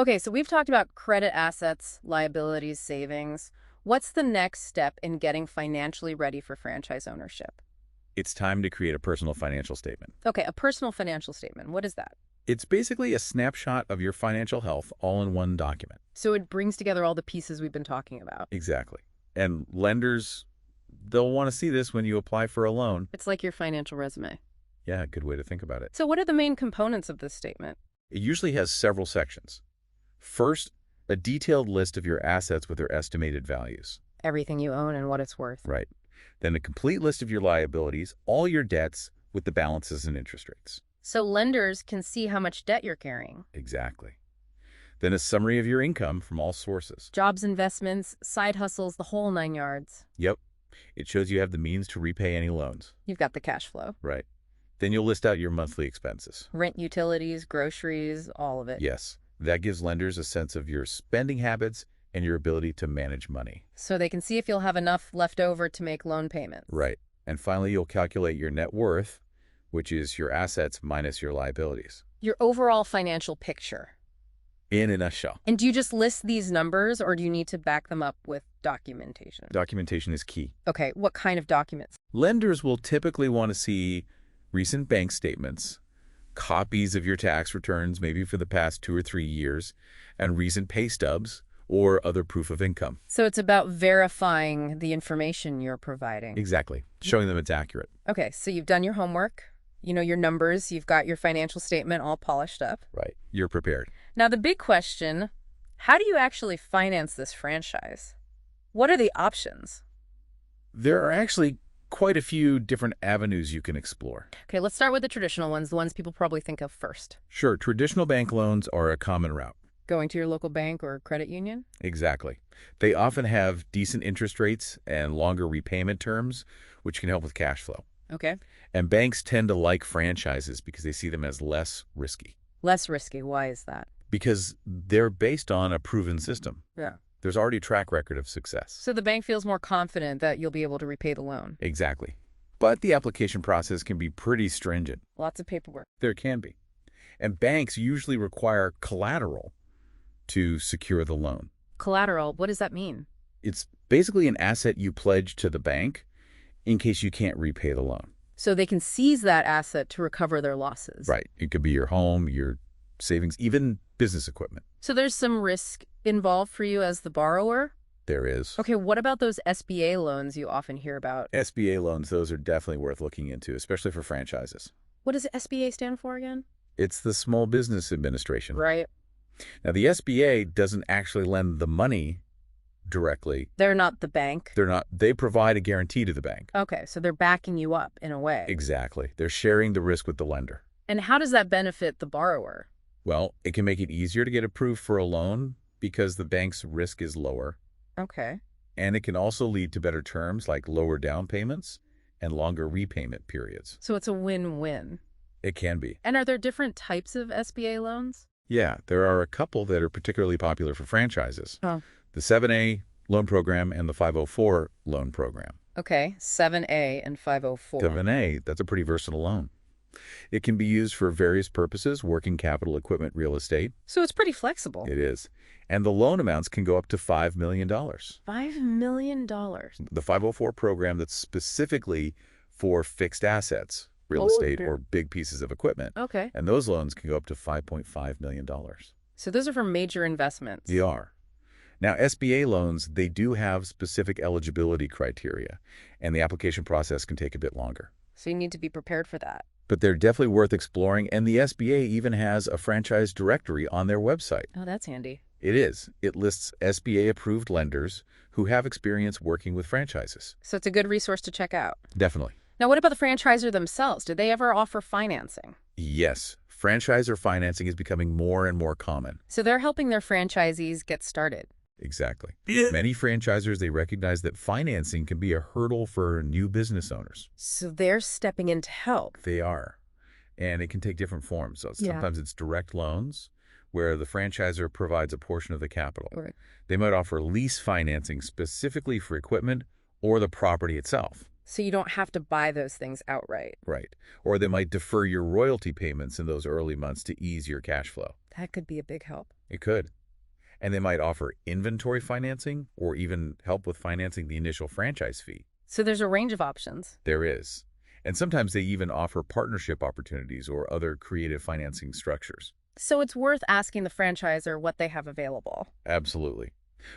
Okay, so we've talked about credit assets, liabilities, savings. What's the next step in getting financially ready for franchise ownership? It's time to create a personal financial statement. Okay, a personal financial statement. What is that? It's basically a snapshot of your financial health all in one document. So it brings together all the pieces we've been talking about. Exactly. And lenders, they'll want to see this when you apply for a loan. It's like your financial resume. Yeah, good way to think about it. So what are the main components of this statement? It usually has several sections. First, a detailed list of your assets with their estimated values. Everything you own and what it's worth. Right. Then a complete list of your liabilities, all your debts with the balances and interest rates. So lenders can see how much debt you're carrying. Exactly. Then a summary of your income from all sources. Jobs, investments, side hustles, the whole 9 yards. Yep. It shows you have the means to repay any loans. You've got the cash flow. Right. Then you'll list out your monthly expenses. Rent, utilities, groceries, all of it. Yes. That gives lenders a sense of your spending habits and your ability to manage money. So they can see if you'll have enough left over to make loan payments. Right. And finally, you'll calculate your net worth, which is your assets minus your liabilities. Your overall financial picture. In a nutshell. And do you just list these numbers or do you need to back them up with documentation? Documentation is key. Okay, what kind of documents? Lenders will typically want to see recent bank statements, copies of your tax returns, maybe for the past 2 or 3 years, and recent pay stubs or other proof of income. So it's about verifying the information you're providing. Exactly. Showing them it's accurate. Okay, so you've done your homework, you know your numbers, you've got your financial statement all polished up. Right. You're prepared. Now the big question, how do you actually finance this franchise? What are the options? There are actually quite a few different avenues you can explore. Okay, let's start with the traditional ones, the ones people probably think of first. Sure, traditional bank loans are a common route. Going to your local bank or credit union? Exactly. They often have decent interest rates and longer repayment terms, which can help with cash flow. Okay. And banks tend to like franchises because they see them as less risky. Less risky. Why is that? Because they're based on a proven system. Yeah. There's already a track record of success. So the bank feels more confident that you'll be able to repay the loan. Exactly. But the application process can be pretty stringent. Lots of paperwork. There can be. And banks usually require collateral to secure the loan. Collateral, what does that mean? It's basically an asset you pledge to the bank in case you can't repay the loan. So they can seize that asset to recover their losses. Right. It could be your home, your savings, even business equipment. So there's some risk involved for you as the borrower? There is. Okay, what about those SBA loans you often hear about? SBA loans, those are definitely worth looking into, especially for franchises. What does SBA stand for again? It's the Small Business Administration. Right. Now, the SBA doesn't actually lend the money directly. They're not the bank. They provide a guarantee to the bank. Okay, so they're backing you up in a way. Exactly. They're sharing the risk with the lender. And how does that benefit the borrower? Well, it can make it easier to get approved for a loan because the bank's risk is lower. Okay. And it can also lead to better terms like lower down payments and longer repayment periods. So it's a win-win. It can be. And are there different types of SBA loans? Yeah, there are a couple that are particularly popular for franchises. Oh. The 7A loan program and the 504 loan program. Okay, 7A and 504. 7A, that's a pretty versatile loan. It can be used for various purposes, working capital, equipment, real estate. So it's pretty flexible. It is. And the loan amounts can go up to $5 million. $5 million. The 504 program that's specifically for fixed assets, real estate, or big pieces of equipment. Okay. And those loans can go up to $5.5 million. So those are for major investments. They are. Now, SBA loans, they do have specific eligibility criteria, and the application process can take a bit longer. So you need to be prepared for that. But they're definitely worth exploring, and the SBA even has a franchise directory on their website. Oh, that's handy. It is. It lists SBA-approved lenders who have experience working with franchises. So it's a good resource to check out. Definitely. Now, what about the franchisor themselves? Do they ever offer financing? Yes. Franchisor financing is becoming more and more common. So they're helping their franchisees get started. Exactly. Many franchisors, they recognize that financing can be a hurdle for new business owners. So they're stepping in to help. They are. And it can take different forms. So sometimes it's direct loans, where the franchisor provides a portion of the capital. Right. They might offer lease financing specifically for equipment or the property itself. So you don't have to buy those things outright. Right. Or they might defer your royalty payments in those early months to ease your cash flow. That could be a big help. It could. And they might offer inventory financing or even help with financing the initial franchise fee. So there's a range of options. There is. And sometimes they even offer partnership opportunities or other creative financing structures. So it's worth asking the franchisor what they have available. Absolutely.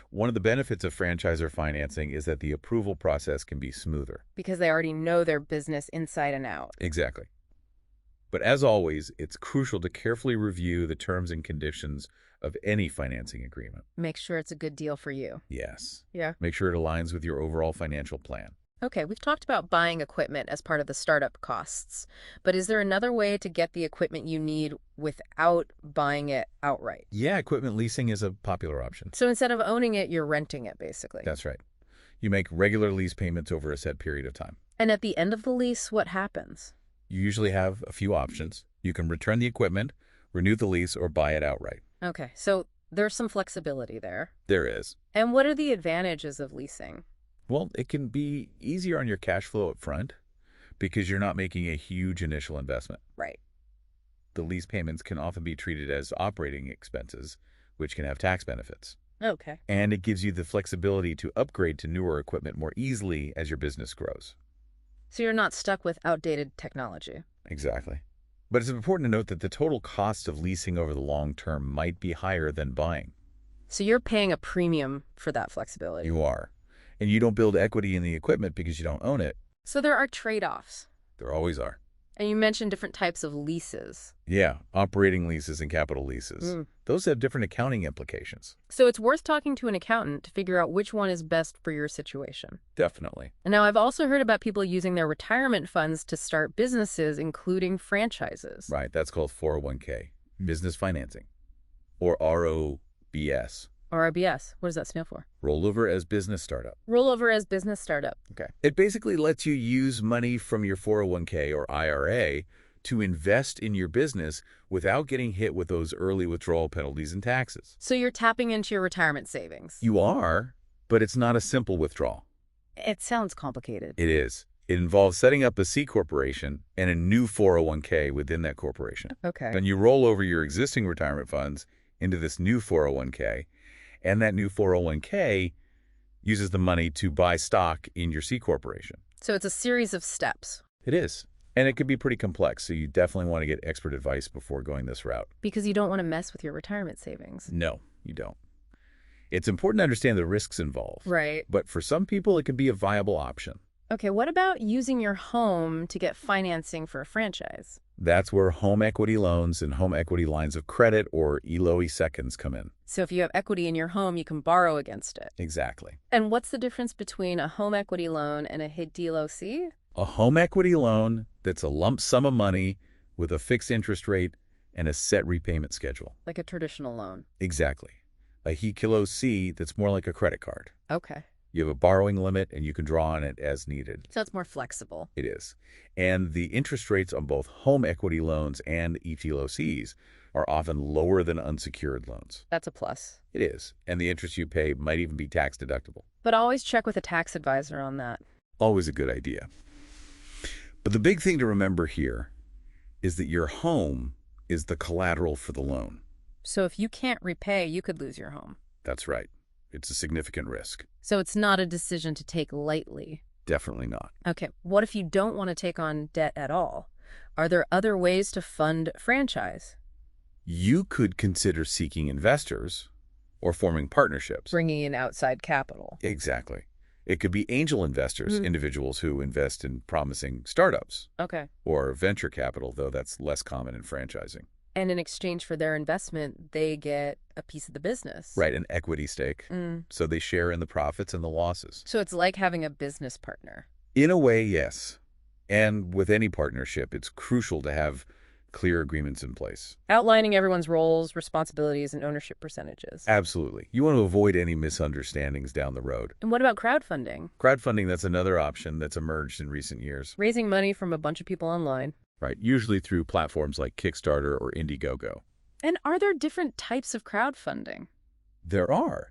One of the benefits of franchisor financing is that the approval process can be smoother. Because they already know their business inside and out. Exactly. But as always, it's crucial to carefully review the terms and conditions of any financing agreement. Make sure it's a good deal for you. Yes. Yeah. Make sure it aligns with your overall financial plan. Okay, we've talked about buying equipment as part of the startup costs, but is there another way to get the equipment you need without buying it outright? Yeah, equipment leasing is a popular option. So instead of owning it, you're renting it, basically. That's right. You make regular lease payments over a set period of time. And at the end of the lease, what happens? You usually have a few options. You can return the equipment, renew the lease, or buy it outright. Okay, so there's some flexibility there. There is. And what are the advantages of leasing? Well, it can be easier on your cash flow up front because you're not making a huge initial investment. Right. The lease payments can often be treated as operating expenses, which can have tax benefits. Okay. And it gives you the flexibility to upgrade to newer equipment more easily as your business grows. So you're not stuck with outdated technology. Exactly. But it's important to note that the total cost of leasing over the long term might be higher than buying. So you're paying a premium for that flexibility. You are. And you don't build equity in the equipment because you don't own it. So there are trade-offs. There always are. And you mentioned different types of leases. Yeah, operating leases and capital leases. Those have different accounting implications. So it's worth talking to an accountant to figure out which one is best for your situation. Definitely. And now I've also heard about people using their retirement funds to start businesses, including franchises. Right, that's called 401k, business financing, or ROBS. Or RBS. What does that stand for? Rollover as business startup. Rollover as business startup. Okay. It basically lets you use money from your 401k or IRA to invest in your business without getting hit with those early withdrawal penalties and taxes. So you're tapping into your retirement savings. You are, but it's not a simple withdrawal. It sounds complicated. It is. It involves setting up a C corporation and a new 401k within that corporation. Okay. Then you roll over your existing retirement funds into this new 401k, and that new 401k uses the money to buy stock in your C corporation. So it's a series of steps. It is. And it could be pretty complex, so you definitely want to get expert advice before going this route. Because you don't want to mess with your retirement savings. No, you don't. It's important to understand the risks involved. Right. But for some people, it could be a viable option. Okay, what about using your home to get financing for a franchise? That's where home equity loans and home equity lines of credit, or ELOE seconds, come in. So if you have equity in your home, you can borrow against it. Exactly. And what's the difference between a home equity loan and a HID-LOC? A home equity loan that's a lump sum of money with a fixed interest rate and a set repayment schedule. Like a traditional loan. Exactly. A HID-LOC that's more like a credit card. Okay. You have a borrowing limit and you can draw on it as needed. So it's more flexible. It is. And the interest rates on both home equity loans and HID-LOCs are often lower than unsecured loans. That's a plus. It is. And the interest you pay might even be tax deductible. But always check with a tax advisor on that. Always a good idea. But the big thing to remember here is that your home is the collateral for the loan. So if you can't repay, you could lose your home. That's right. It's a significant risk. So it's not a decision to take lightly. Definitely not. Okay, what if you don't want to take on debt at all? Are there other ways to fund a franchise? You could consider seeking investors or forming partnerships. Bringing in outside capital. Exactly. It could be angel investors, individuals who invest in promising startups. Okay. Or venture capital, though that's less common in franchising. And in exchange for their investment, they get a piece of the business. Right, an equity stake. So they share in the profits and the losses. So it's like having a business partner. In a way, yes. And with any partnership, it's crucial to have clear agreements in place. Outlining everyone's roles, responsibilities, and ownership percentages. Absolutely. You want to avoid any misunderstandings down the road. And what about crowdfunding? Crowdfunding, that's another option that's emerged in recent years. Raising money from a bunch of people online. Right, usually through platforms like Kickstarter or Indiegogo. And are there different types of crowdfunding? There are.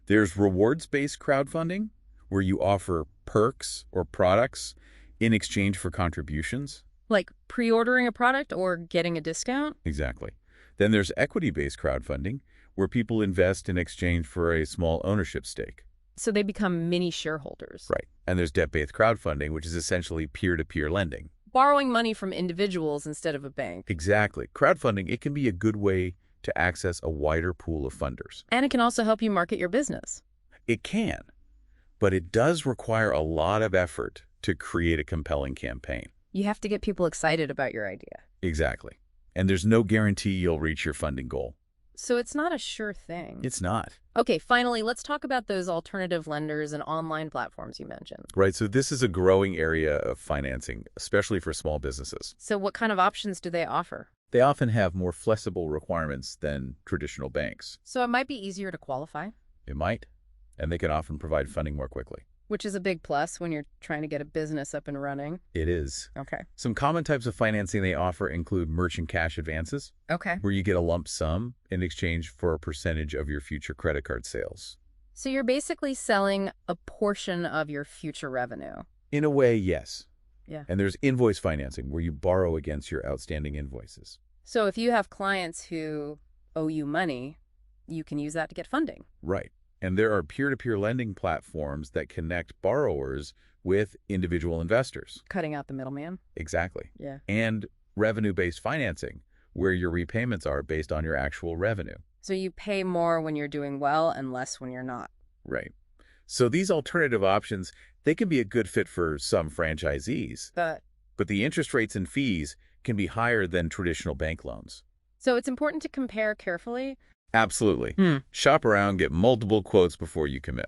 There's rewards-based crowdfunding, where you offer perks or products in exchange for contributions. Like pre-ordering a product or getting a discount? Exactly. Then there's equity-based crowdfunding, where people invest in exchange for a small ownership stake. So they become mini shareholders. Right. And there's debt-based crowdfunding, which is essentially peer-to-peer lending. Borrowing money from individuals instead of a bank. Exactly. Crowdfunding, it can be a good way to access a wider pool of funders. And it can also help you market your business. It can, but it does require a lot of effort to create a compelling campaign. You have to get people excited about your idea. Exactly. And there's no guarantee you'll reach your funding goal. So it's not a sure thing. It's not. Okay, finally, let's talk about those alternative lenders and online platforms you mentioned. Right, so this is a growing area of financing, especially for small businesses. So what kind of options do they offer? They often have more flexible requirements than traditional banks. So it might be easier to qualify, It might, and they can often provide funding more quickly. which is a big plus when you're trying to get a business up and running. It is. Okay. Some common types of financing they offer include merchant cash advances, Okay. where you get a lump sum in exchange for a percentage of your future credit card sales. So you're basically selling a portion of your future revenue. In a way, yes. Yeah. And there's invoice financing, where you borrow against your outstanding invoices. So if you have clients who owe you money, you can use that to get funding. Right. And there are peer-to-peer lending platforms that connect borrowers with individual investors. Cutting out the middleman. Exactly. Yeah. And revenue-based financing, where your repayments are based on your actual revenue. So you pay more when you're doing well and less when you're not. Right. So these alternative options, they can be a good fit for some franchisees, But but the interest rates and fees can be higher than traditional bank loans. so it's important to compare carefully. Absolutely. Shop around, get multiple quotes before you commit.